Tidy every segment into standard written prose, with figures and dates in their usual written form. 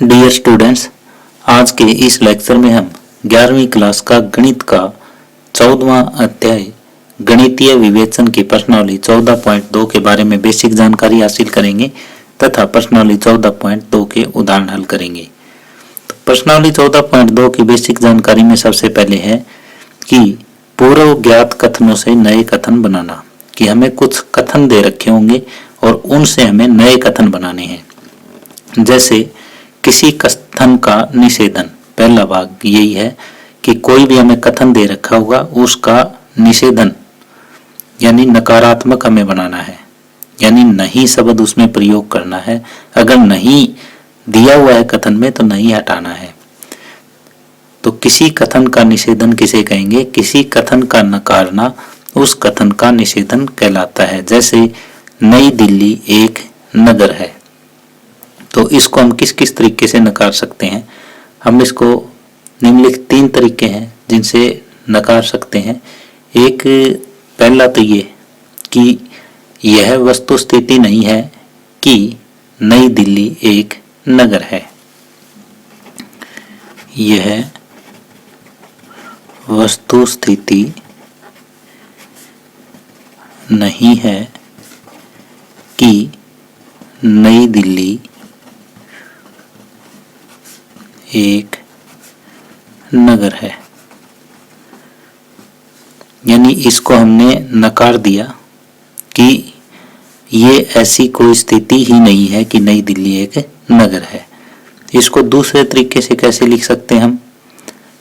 Dear students, आज के इस लेक्चर में हम 11वीं क्लास का गणित का 14वां अध्याय गणितीय विवेचन की प्रश्नावली 14.2 के बारे में बेसिक जानकारी हासिल करेंगे तथा प्रश्नावली 14.2 के उदाहरण हल करेंगे। तो प्रश्नावली 14.2 की बेसिक जानकारी में सबसे पहले है कि पूर्व ज्ञात कथनों से नए कथन बनाना, कि हमें कुछ कथन दे रखे होंगे और उनसे हमें नए कथन बनाने हैं। जैसे किसी कथन का निषेधन, पहला भाग यही है कि कोई भी हमें कथन दे रखा होगा उसका निषेधन यानी नकारात्मक हमें बनाना है, यानी नहीं शब्द उसमें प्रयोग करना है। अगर नहीं दिया हुआ है कथन में तो नहीं हटाना है। तो किसी कथन का निषेधन किसे कहेंगे? किसी कथन का नकारना उस कथन का निषेधन कहलाता है। जैसे नई दिल्ली एक नगर है, तो इसको हम किस किस तरीके से नकार सकते हैं? हम इसको निम्नलिखित 3 तरीके हैं जिनसे नकार सकते हैं। एक, पहला तो ये कि यह वस्तु स्थिति नहीं है कि नई दिल्ली एक नगर है। यह वस्तु स्थिति नहीं है कि नई दिल्ली एक नगर है, यानी इसको हमने नकार दिया कि ये ऐसी कोई स्थिति ही नहीं है कि नई दिल्ली एक नगर है। इसको दूसरे तरीके से कैसे लिख सकते हैं हम?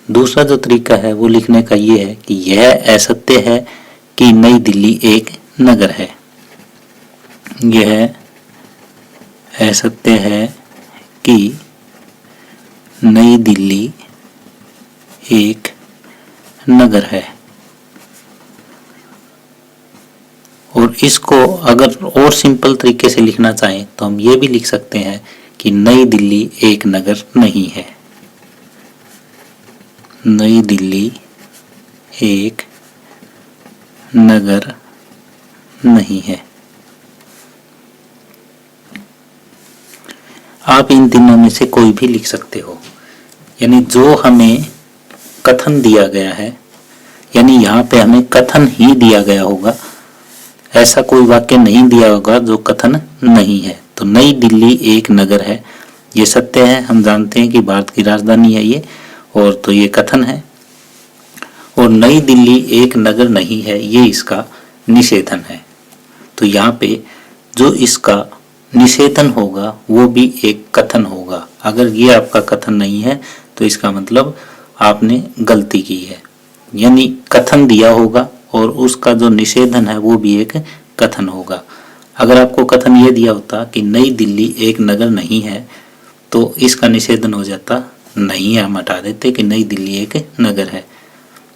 दूसरा जो तरीका है वो लिखने का ये है कि यह असत्य है कि नई दिल्ली एक नगर है। यह असत्य है कि नई दिल्ली एक नगर है। और इसको अगर और सिंपल तरीके से लिखना चाहें तो हम ये भी लिख सकते हैं कि नई दिल्ली एक नगर नहीं है। नई दिल्ली एक नगर नहीं है। आप इन तीनों में से कोई भी लिख सकते हो, यानी जो हमें कथन दिया गया है, यानी यहाँ पे हमें कथन ही दिया गया होगा, ऐसा कोई वाक्य नहीं दिया होगा जो कथन नहीं है। तो नई दिल्ली एक नगर है, ये सत्य है, हम जानते हैं कि भारत की राजधानी है ये, और तो ये कथन है। और नई दिल्ली एक नगर नहीं है, ये इसका निषेधन है। तो यहाँ पे जो इसका निषेधन होगा वो भी एक कथन होगा। अगर ये आपका कथन नहीं है तो इसका मतलब आपने गलती की है, यानी कथन दिया होगा और उसका जो निषेधन है वो भी एक कथन होगा। अगर आपको कथन ये दिया होता कि नई दिल्ली एक नगर नहीं है तो इसका निषेधन हो जाता नहीं है, हम हटा देते कि नई दिल्ली एक नगर है।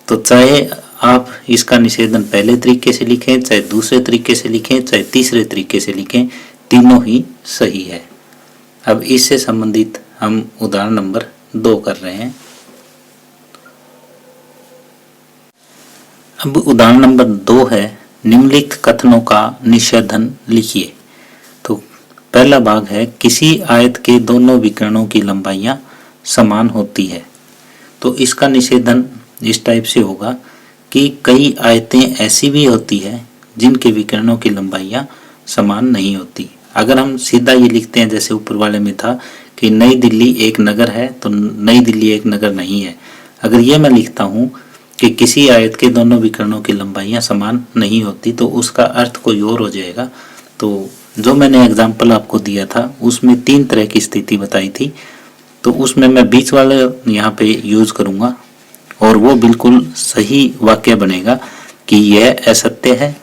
तो चाहे आप इसका निषेधन पहले तरीके से लिखें, चाहे दूसरे तरीके से लिखें, चाहे तीसरे तरीके से लिखें, तीनों ही सही है। अब इससे संबंधित हम उदाहरण नंबर 2 कर रहे हैं। अब उदाहरण नंबर 2 है, निम्नलिखित कथनों का निषेधन लिखिए। तो पहला भाग है, किसी आयत के दोनों विकर्णों की लंबाइयां समान होती है। तो इसका निषेधन इस टाइप से होगा कि कई आयतें ऐसी भी होती है जिनके विकर्णों की लंबाइयां समान नहीं होती। अगर हम सीधा ये लिखते हैं जैसे ऊपर वाले में था कि नई दिल्ली एक नगर है, तो नई दिल्ली एक नगर नहीं है। अगर ये मैं लिखता हूँ कि किसी आयत के दोनों विकर्णों की लंबाइयां समान नहीं होती तो उसका अर्थ कोई और हो जाएगा। तो जो मैंने एग्जाम्पल आपको दिया था उसमें 3 तरह की स्थिति बताई थी, तो उसमें मैं बीच वाले यहाँ पे यूज करूँगा और वो बिल्कुल सही वाक्य बनेगा कि यह असत्य है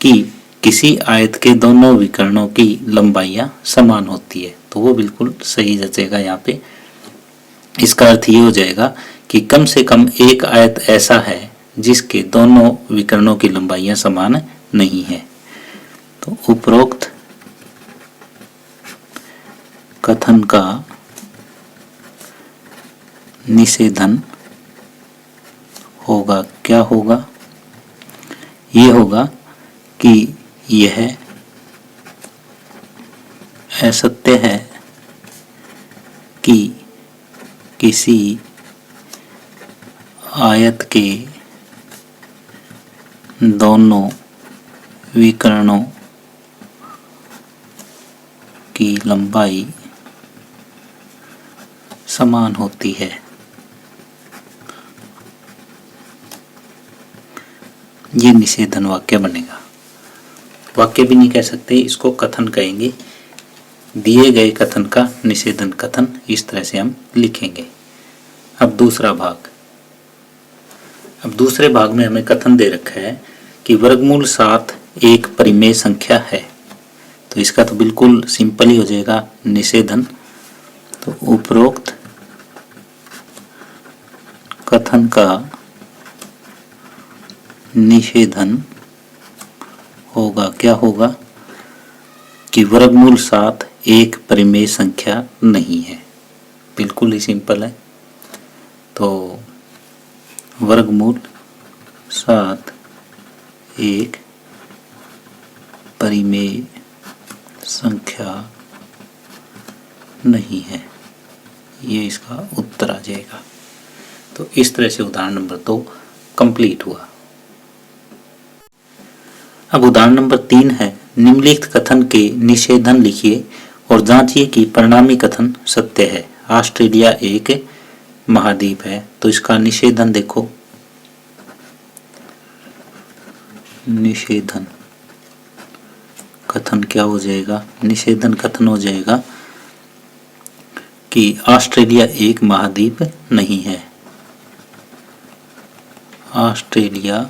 कि किसी आयत के दोनों विकर्णों की लंबाइयां समान होती है। तो वो बिल्कुल सही जचेगा यहाँ पे। इसका अर्थ ये हो जाएगा कि कम से कम एक आयत ऐसा है जिसके दोनों विकर्णों की लंबाइयां समान नहीं है। तो उपरोक्त कथन का निषेधन होगा। क्या होगा? ये होगा कि यह असत्य है कि किसी आयत के दोनों विकर्णों की लंबाई समान होती है। ये निषेधन वाक्य बनेगा। वाक्य भी नहीं कह सकते, इसको कथन कहेंगे। दिए गए कथन का निषेधन कथन इस तरह से हम लिखेंगे। अब दूसरा भाग। अब दूसरे भाग में हमें कथन दे रखा है कि वर्गमूल 7 एक परिमेय संख्या है। तो इसका तो बिल्कुल सिंपल ही हो जाएगा निषेधन। तो उपरोक्त कथन का निषेधन होगा, क्या होगा कि वर्गमूल 7 एक परिमेय संख्या नहीं है। बिल्कुल ही सिंपल है। तो वर्गमूल 7 एक परिमेय संख्या नहीं है, ये इसका उत्तर आ जाएगा। तो इस तरह से उदाहरण नंबर 2 कंप्लीट हुआ। अब उदाहरण नंबर 3 है, निम्नलिखित कथन के निषेधन लिखिए और जांचिए कि परिणामी कथन सत्य है। ऑस्ट्रेलिया एक महाद्वीप है। तो इसका निषेधन देखो, निषेधन कथन क्या हो जाएगा? निषेधन कथन हो जाएगा कि ऑस्ट्रेलिया एक महाद्वीप नहीं है। ऑस्ट्रेलिया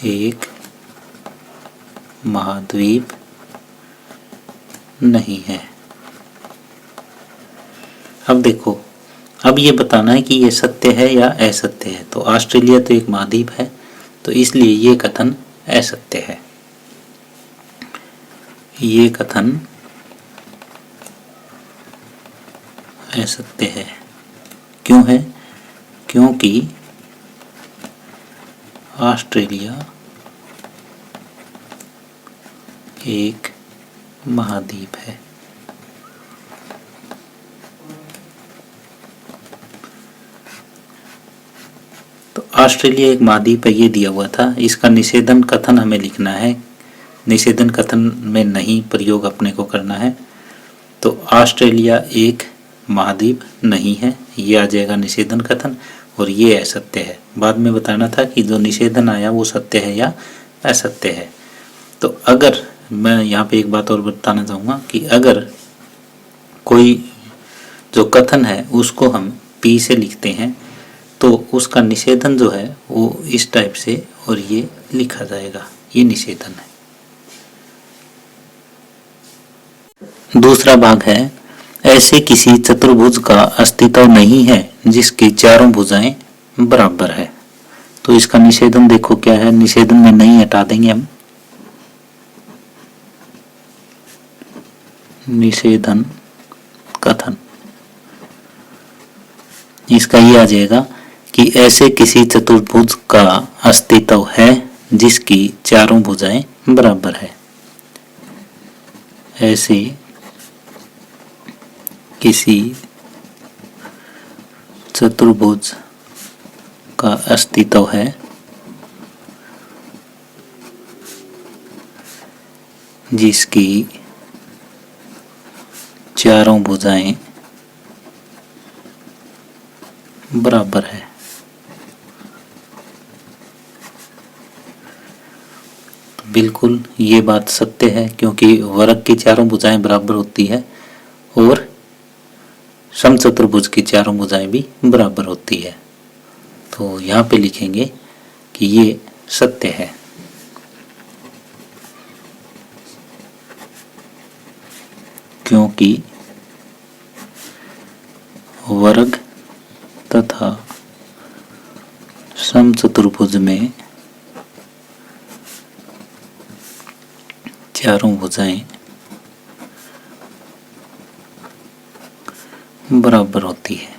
एक महाद्वीप नहीं है। अब देखो, अब ये बताना है कि ये सत्य है या असत्य है। तो ऑस्ट्रेलिया तो एक महाद्वीप है, तो इसलिए ये कथन असत्य है। ये कथन असत्य है। क्यों है? क्योंकि ऑस्ट्रेलिया एक महाद्वीप है। तो ऑस्ट्रेलिया एक महाद्वीप है, ये दिया हुआ था। इसका निषेधन कथन हमें लिखना है। निषेधन कथन में नहीं प्रयोग अपने को करना है। तो ऑस्ट्रेलिया एक महाद्वीप नहीं है, ये आ जाएगा निषेधन कथन, और ये असत्य है। बाद में बताना था कि जो निषेधन आया वो सत्य है या असत्य है। तो अगर मैं यहाँ पे एक बात और बताना चाहूँगा कि अगर कोई जो कथन है उसको हम P से लिखते हैं तो उसका निषेधन जो है वो इस टाइप से और ये लिखा जाएगा, ये निषेधन है। दूसरा भाग है, ऐसे किसी चतुर्भुज का अस्तित्व नहीं है जिसकी चारों भुजाएं बराबर है। तो इसका निषेधन देखो क्या है। निषेधन में नहीं हटा देंगे हम। निषेधन कथन इसका ये आ जाएगा कि ऐसे किसी चतुर्भुज का अस्तित्व है जिसकी चारों भुजाएं बराबर है। ऐसे किसी चतुर्भुज का अस्तित्व है जिसकी चारों भुजाएं बराबर है। बिल्कुल ये बात सत्य है, क्योंकि वर्ग की चारों भुजाएं बराबर होती है और समचतुर्भुज की चारों भुजाएं भी बराबर होती है। तो यहाँ पे लिखेंगे कि ये सत्य है। क्योंकि वर्ग तथा समचतुर्भुज में चारों भुजाएं बराबर होती है।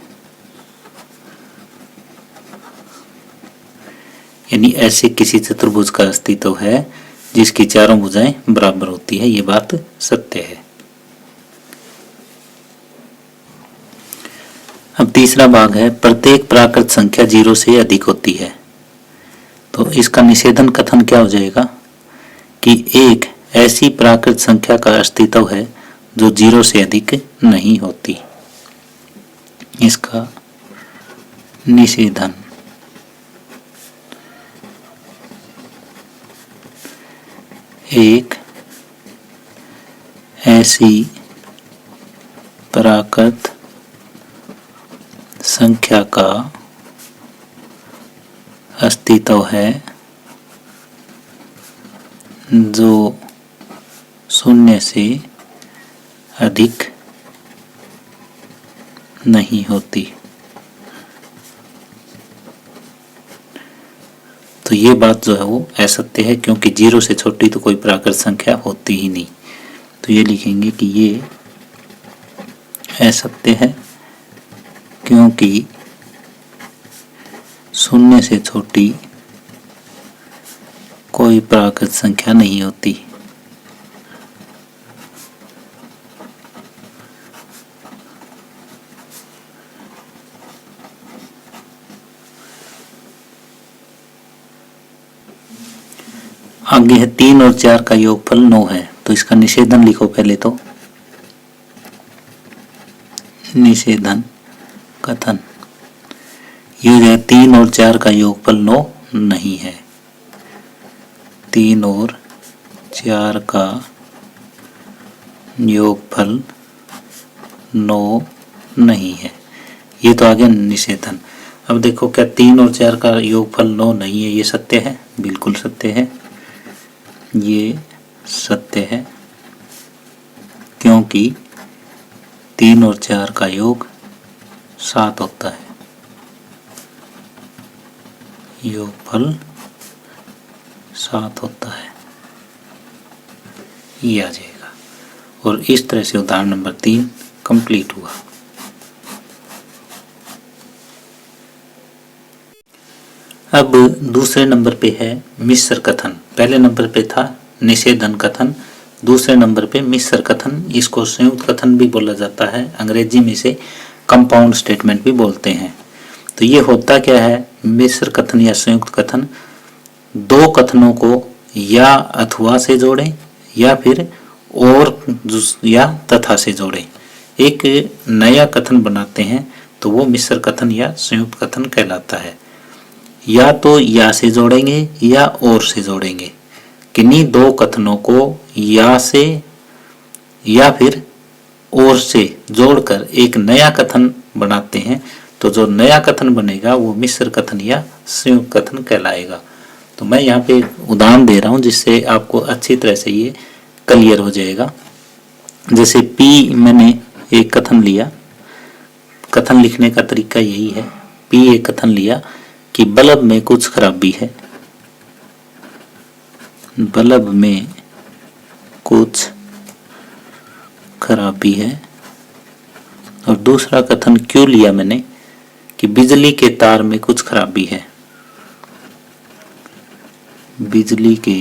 यानी ऐसे किसी चतुर्भुज का अस्तित्व है जिसकी चारों भुजाएं बराबर होती है, ये बात सत्य है। अब तीसरा भाग है, प्रत्येक प्राकृत संख्या 0 से अधिक होती है। तो इसका निषेधन कथन क्या हो जाएगा कि एक ऐसी प्राकृत संख्या का अस्तित्व है जो 0 से अधिक नहीं होती। इसका निषेधन एक ऐसी प्राकृत संख्या का अस्तित्व है जो 0 से अधिक नहीं होती। तो ये बात जो है वो असत्य है, क्योंकि 0 से छोटी तो कोई प्राकृत संख्या होती ही नहीं। तो ये लिखेंगे कि ये असत्य है, क्योंकि 0 से छोटी कोई प्राकृत संख्या नहीं होती। आगे है 3 और 4 का योगफल 9 है। तो इसका निषेधन लिखो पहले तो। निषेधन कथन ये है 3 और 4 का योगफल 9 नहीं है। 3 और 4 का योगफल 9 नहीं है। ये तो आ गया निषेधन। अब देखो, क्या 3 और 4 का योगफल 9 नहीं है? ये सत्य है, बिल्कुल सत्य है। ये सत्य है क्योंकि 3 और 4 का योग 7 होता है। योगफल 7 होता है, ये आ जाएगा। और इस तरह से उदाहरण नंबर 3 कंप्लीट हुआ। अब दूसरे नंबर पे है मिश्र कथन। पहले नंबर पे था निषेधन कथन, दूसरे नंबर पे मिश्र कथन। इसको संयुक्त कथन भी बोला जाता है, अंग्रेजी में इसे कंपाउंड स्टेटमेंट भी बोलते हैं। तो ये होता क्या है मिश्र कथन या संयुक्त कथन? दो कथनों को या अथवा से जोड़ें या फिर और या तथा से जोड़ें, एक नया कथन बनाते हैं तो वो मिश्र कथन या संयुक्त कथन कहलाता है। या तो या से जोड़ेंगे या और से जोड़ेंगे। किन्हीं दो कथनों को या से या फिर और से जोड़कर एक नया कथन बनाते हैं तो जो नया कथन बनेगा वो मिश्र कथन या संयुक्त कथन कहलाएगा। तो मैं यहाँ पे एक उदाहरण दे रहा हूँ जिससे आपको अच्छी तरह से ये क्लियर हो जाएगा। जैसे पी मैंने एक कथन लिया, कथन लिखने का तरीका यही है। पी एक कथन लिया कि बल्ब में कुछ खराबी है, बल्ब में कुछ खराबी है। और दूसरा कथन क्यों लिया मैंने कि बिजली के तार में कुछ खराबी है, बिजली के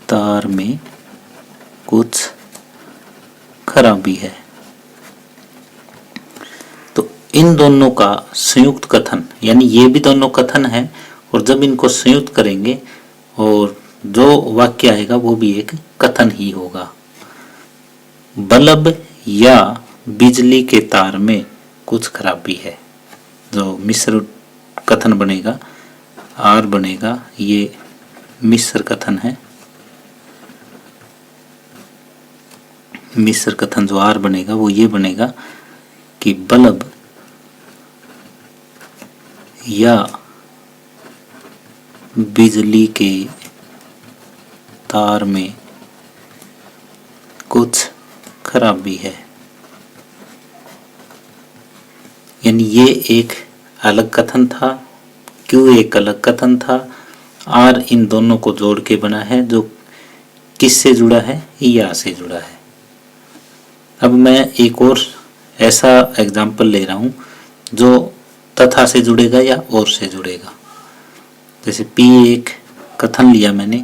तार में कुछ खराबी है। तो इन दोनों का संयुक्त कथन, यानी ये भी दोनों कथन है और जब इनको संयुक्त करेंगे और जो वाक्य आएगा वो भी एक कथन ही होगा। बल्ब या बिजली के तार में कुछ खराबी है, जो मिश्र कथन बनेगा, आर बनेगा, ये मिश्र कथन है। मिश्र कथन जो आर बनेगा वो ये बनेगा कि बल्ब या बिजली के तार में कुछ खराबी है। यानी ये एक अलग कथन था, क्यों एक अलग कथन था, आर इन दोनों को जोड़ के बना है जो किससे जुड़ा है, या से जुड़ा है। अब मैं एक और ऐसा एग्जाम्पल ले रहा हूँ जो तथा से जुड़ेगा या और से जुड़ेगा। जैसे P एक कथन लिया मैंने,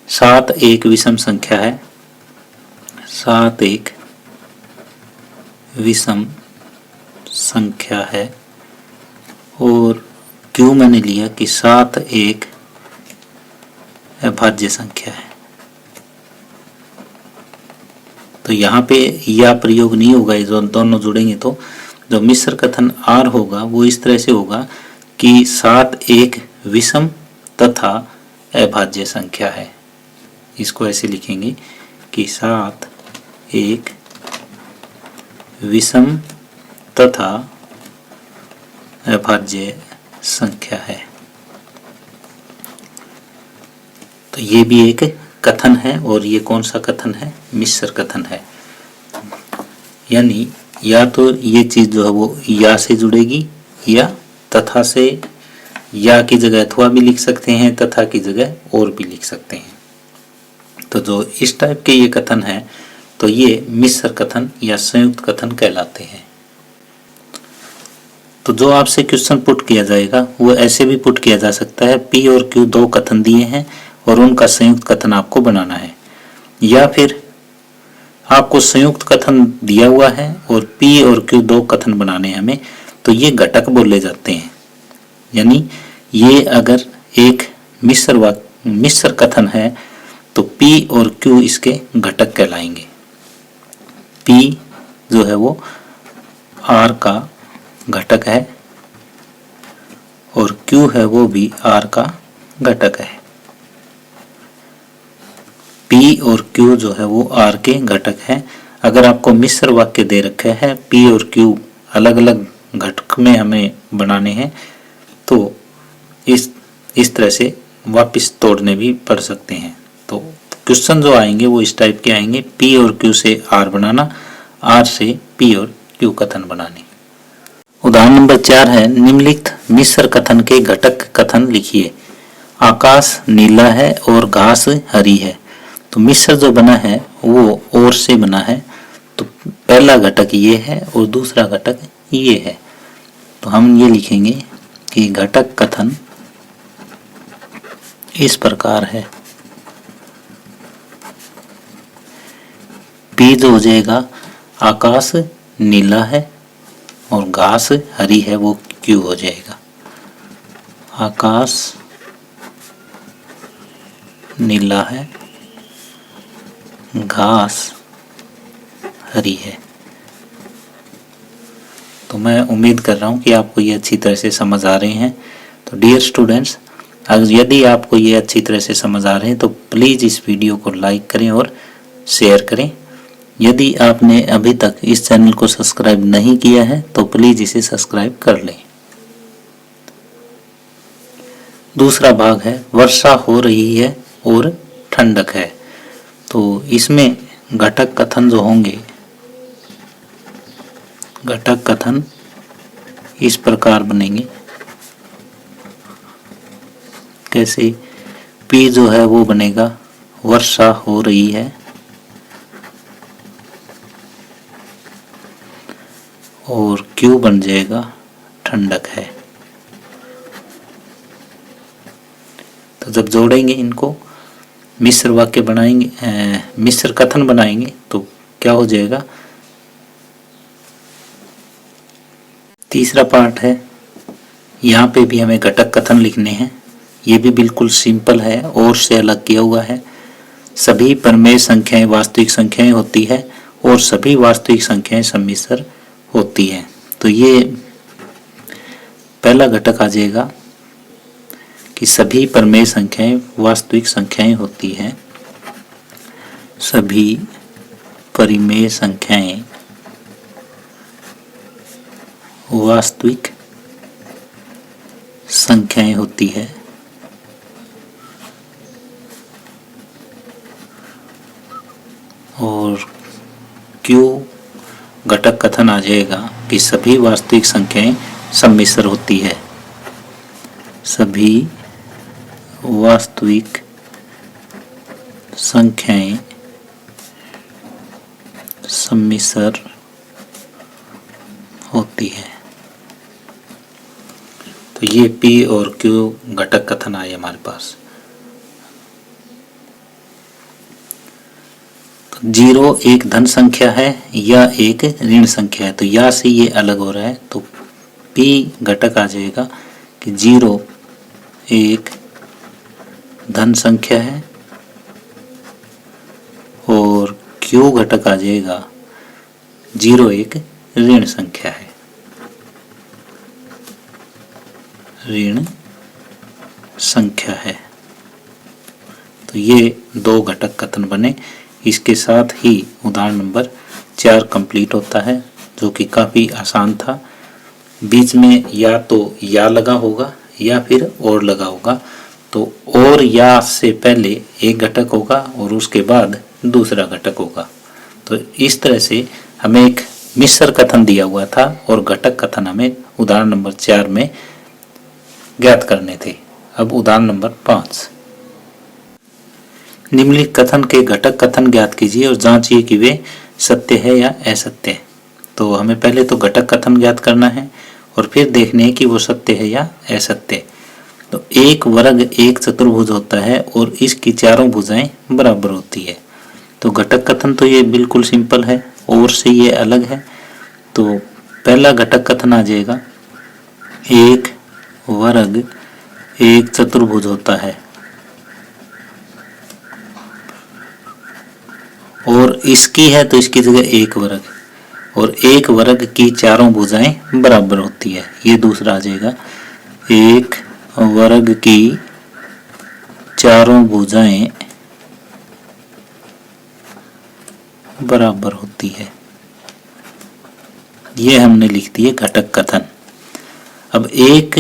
7 एक विषम संख्या है, 7 एक विषम संख्या है और Q मैंने लिया कि 7 एक अभाज्य संख्या है। तो यहाँ पे या प्रयोग नहीं होगा, ये दोनों जुड़ेंगे तो जो मिश्र कथन R होगा वो इस तरह से होगा कि 7 एक विषम तथा अभाज्य संख्या है। इसको ऐसे लिखेंगे कि 7 एक विषम तथा अभाज्य संख्या है। तो ये भी एक कथन है और ये कौन सा कथन है? मिश्र कथन है। यानी या तो ये चीज जो है वो या से जुड़ेगी या तथा से, या की जगह अथवा भी लिख सकते हैं, तथा की जगह और भी लिख सकते हैं। तो जो इस टाइप के ये कथन है तो ये मिश्र कथन या संयुक्त कथन कहलाते हैं। तो जो आपसे क्वेश्चन पुट किया जाएगा वो ऐसे भी पुट किया जा सकता है, P और Q दो कथन दिए हैं और उनका संयुक्त कथन आपको बनाना है, या फिर आपको संयुक्त कथन दिया हुआ है और P और Q दो कथन बनाने हैं हमें, तो ये घटक बोले जाते हैं। यानी ये अगर एक मिश्र कथन है तो P और Q इसके घटक कहलाएंगे। P जो है वो R का घटक है और Q है वो भी R का घटक है। P और Q जो है वो R के घटक है। अगर आपको मिश्र वाक्य दे रखे हैं, P और Q अलग अलग घटक में हमें बनाने हैं, तो इस तरह से वापस तोड़ने भी पड़ सकते हैं। तो क्वेश्चन जो आएंगे वो इस टाइप के आएंगे, P और Q से R बनाना, R से P और Q कथन बनाने। उदाहरण नंबर 4 है, निम्नलिखित मिश्र कथन के घटक कथन लिखिए। आकाश नीला है और घास हरी है। तो मिश्र जो बना है वो और से बना है, तो पहला घटक ये है और दूसरा घटक ये है। तो हम ये लिखेंगे कि घटक कथन इस प्रकार है। P जो हो जाएगा आकाश नीला है और घास हरी है, वो Q हो जाएगा। आकाश नीला है, घास हरी है। तो मैं उम्मीद कर रहा हूँ कि आपको ये अच्छी तरह से समझ आ रहे हैं। तो डियर स्टूडेंट्स, अगर यदि आपको ये अच्छी तरह से समझ आ रहे हैं तो प्लीज़ इस वीडियो को लाइक करें और शेयर करें। यदि आपने अभी तक इस चैनल को सब्सक्राइब नहीं किया है तो प्लीज़ इसे सब्सक्राइब कर लें। दूसरा भाग है, वर्षा हो रही है और ठंडक है। तो इसमें घटक कथन जो होंगे, घटक कथन इस प्रकार बनेंगे। कैसे? P जो है वो बनेगा वर्षा हो रही है और Q बन जाएगा ठंडक है। तो जब जोड़ेंगे इनको, मिश्र वाक्य बनाएंगे, मिश्र कथन बनाएंगे, तो क्या हो जाएगा? तीसरा पार्ट है, यहाँ पे भी हमें घटक कथन लिखने हैं। ये भी बिल्कुल सिंपल है और से अलग किया हुआ है। सभी परमेय संख्याएं वास्तविक संख्याएं होती है और सभी वास्तविक संख्याएं सम्मिश्र होती है। तो ये पहला घटक आ जाएगा कि सभी परमेय संख्याएं वास्तविक संख्याएं होती हैं। सभी परिमेय संख्याएं वास्तविक संख्याएं होती है। और Q घटक कथन आ जाएगा कि सभी वास्तविक संख्याएं सम्मिश्र होती है। सभी वास्तविक संख्याएं सम्मिश्र होती है। तो ये P और Q घटक कथन आए हमारे पास। तो जीरो एक धन संख्या है या एक ऋण संख्या है, तो या से ये अलग हो रहा है, तो P घटक आ जाएगा कि जीरो एक धन संख्या है और Q घटक आ जाएगा जीरो एक ऋण संख्या है, ऋण संख्या है। तो ये दो घटक कथन बने। इसके साथ ही उदाहरण नंबर 4 कंप्लीट होता है, जो कि काफ़ी आसान था। बीच में या तो या लगा होगा या फिर और लगा होगा, तो और या से पहले एक घटक होगा और उसके बाद दूसरा घटक होगा। तो इस तरह से हमें एक मिश्र कथन दिया हुआ था और घटक कथन हमें उदाहरण नंबर 4 में ज्ञात करने थे। अब उदाहरण नंबर 5, निम्नलिखित कथन के घटक कथन ज्ञात कीजिए और जांचिए कि वे सत्य है या असत्य है। तो हमें पहले तो घटक कथन ज्ञात करना है और फिर देखने है कि वो सत्य है या असत्य। तो एक वर्ग एक चतुर्भुज होता है और इसकी चारों भुजाएं बराबर होती है। तो घटक कथन तो ये बिल्कुल सिंपल है, और से ये अलग है। तो पहला घटक कथन आ जाएगा, एक वर्ग एक चतुर्भुज होता है और इसकी है तो इसकी जगह एक वर्ग, और एक वर्ग की चारों भुजाएं बराबर होती है। ये दूसरा आ जाएगा, एक वर्ग की चारों भुजाएं बराबर होती है। ये हमने लिख दिए घटक कथन। अब एक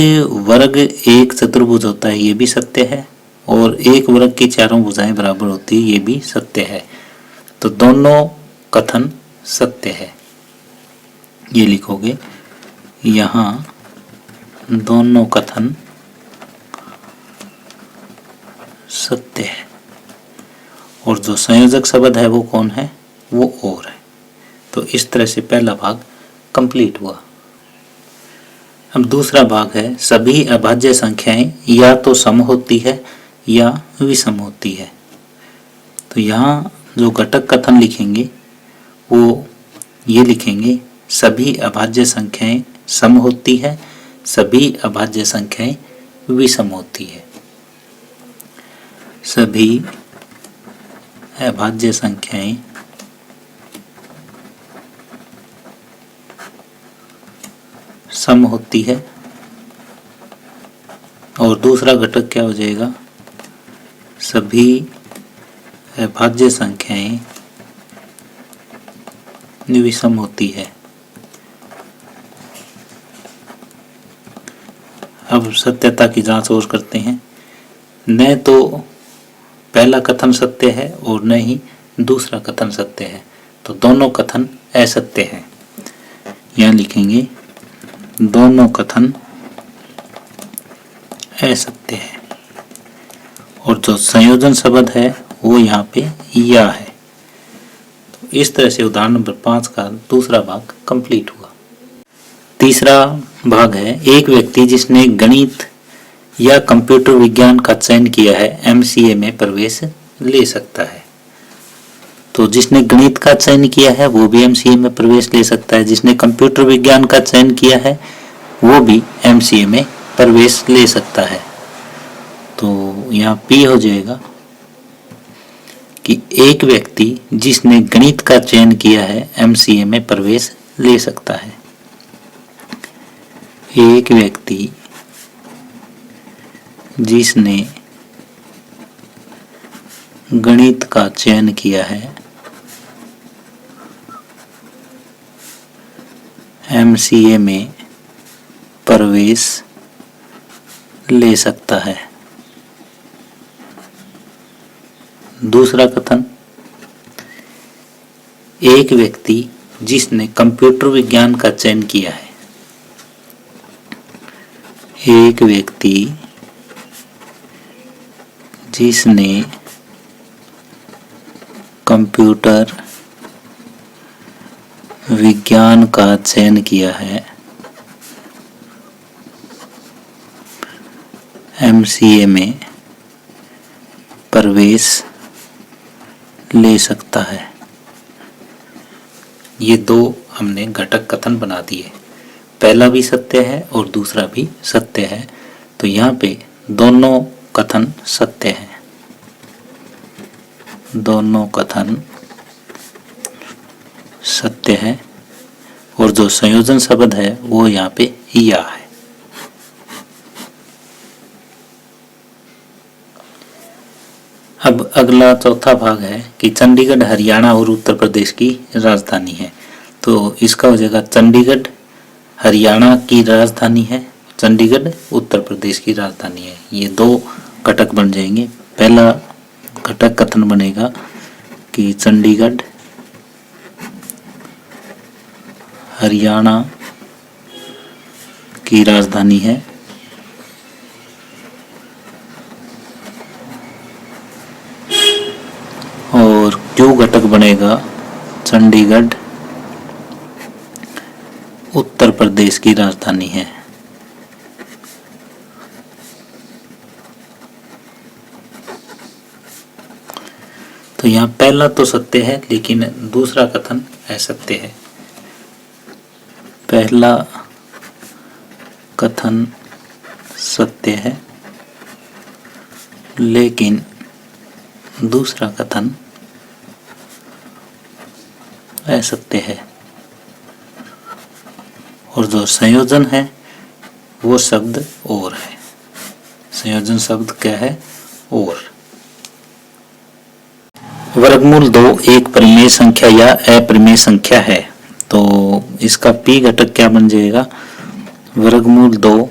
वर्ग एक चतुर्भुज होता है, ये भी सत्य है, और एक वर्ग की चारों भुजाएं बराबर होती है, ये भी सत्य है। तो दोनों कथन सत्य है। ये लिखोगे यहाँ, दोनों कथन सत्य है। और जो संयोजक शब्द है वो कौन है, वो और है। तो इस तरह से पहला भाग कंप्लीट हुआ। अब दूसरा भाग है, सभी अभाज्य संख्याएं या तो सम होती है या विषम होती है। तो यहाँ जो घटक कथन लिखेंगे वो ये लिखेंगे, सभी अभाज्य संख्याएं सम होती है, सभी अभाज्य संख्याएं विषम होती है। सभी अभाज्य संख्याएं सम होती है। और दूसरा घटक क्या हो जाएगा, सभी अभाज्य संख्याएं विषम होती है। अब सत्यता की जांच और करते हैं। न तो पहला कथन सत्य है और न ही दूसरा कथन सत्य है, तो दोनों कथन असत्य हैं। यहाँ लिखेंगे दोनों कथन असत्य है। और जो संयोजन शब्द है वो यहाँ पे या है। तो इस तरह से उदाहरण नंबर 5 का दूसरा भाग कंप्लीट हुआ। तीसरा भाग है, एक व्यक्ति जिसने गणित या कंप्यूटर विज्ञान का चयन किया है एमसीए में प्रवेश ले सकता है। तो जिसने गणित का चयन किया है वो भी एमसीए में प्रवेश ले सकता है, जिसने कंप्यूटर विज्ञान का चयन किया है वो भी एमसीए में प्रवेश ले सकता है। तो यहाँ पी हो जाएगा कि एक व्यक्ति जिसने गणित का चयन किया है एमसीए में प्रवेश ले सकता है। एक व्यक्ति जिसने गणित का चयन किया है एमसीए में प्रवेश ले सकता है। दूसरा कथन, एक व्यक्ति जिसने कंप्यूटर विज्ञान का चयन किया है, एक व्यक्ति जिसने कंप्यूटर विज्ञान का चयन किया है एमसीए में प्रवेश ले सकता है। ये दो हमने घटक कथन बना दिए, पहला भी सत्य है और दूसरा भी सत्य है। तो यहाँ पे दोनों कथन सत्य हैं, दोनों कथन सत्य है। और जो संयोजन शब्द है वो यहाँ पे या है। अब अगला चौथा भाग है कि चंडीगढ़ हरियाणा और उत्तर प्रदेश की राजधानी है। तो इसका हो जाएगा चंडीगढ़ हरियाणा की राजधानी है, चंडीगढ़ उत्तर प्रदेश की राजधानी है। ये दो घटक बन जाएंगे। पहला घटक कथन बनेगा कि चंडीगढ़ हरियाणा की राजधानी है, और क्यों घटक बनेगा चंडीगढ़ उत्तर प्रदेश की राजधानी है। तो यहाँ पहला तो सत्य है लेकिन दूसरा कथन असत्य है। पहला कथन सत्य है लेकिन दूसरा कथन असत्य है। और जो संयोजन है वो शब्द और है। संयोजन शब्द क्या है? और। वर्गमूल 2 एक परिमेय संख्या या अपरिमेय संख्या है। तो इसका पी घटक क्या बन जाएगा? वर्गमूल 2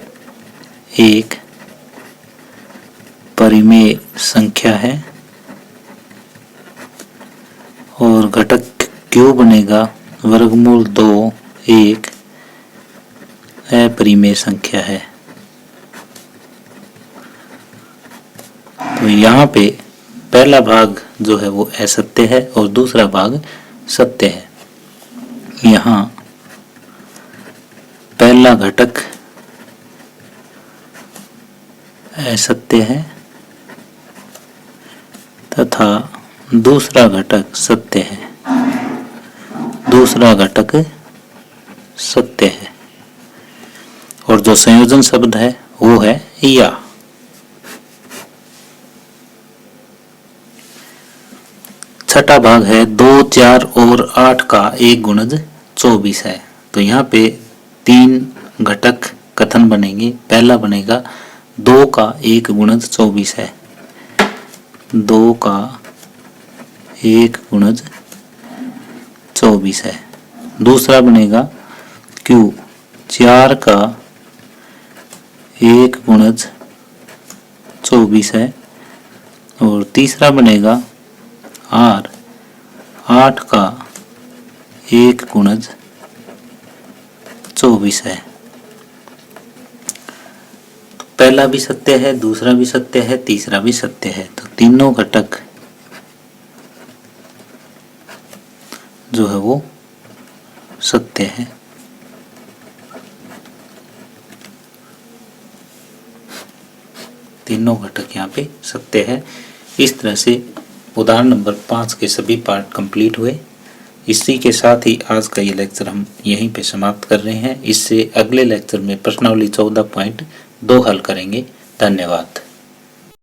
एक परिमेय संख्या है और घटक क्यों बनेगा? वर्गमूल 2 एक अपरिमेय संख्या है। तो यहाँ पे पहला भाग जो है वो असत्य है और दूसरा भाग सत्य है। यहाँ पहला घटक असत्य है तथा दूसरा घटक सत्य है। दूसरा घटक सत्य है और जो संयोजन शब्द है वो है या। छठा भाग है 2, 4 और 8 का एक गुणज 24 है। तो यहाँ पे 3 घटक कथन बनेंगे। पहला बनेगा 2 का एक गुणज 24 है, 2 का एक गुणज 24 है। दूसरा बनेगा क्यू 4 का एक गुणज 24 है। और तीसरा बनेगा आर 8 का एक गुणज 24 है। तो पहला भी सत्य है, दूसरा भी सत्य है, तीसरा भी सत्य है। तो तीनों घटक जो है वो सत्य है। तीनों घटक यहाँ पे सत्य है। इस तरह से उदाहरण नंबर 5 के सभी पार्ट कंप्लीट हुए। इसी के साथ ही आज का ये लेक्चर हम यहीं पे समाप्त कर रहे हैं। इससे अगले लेक्चर में प्रश्नावली 14.2 हल करेंगे। धन्यवाद।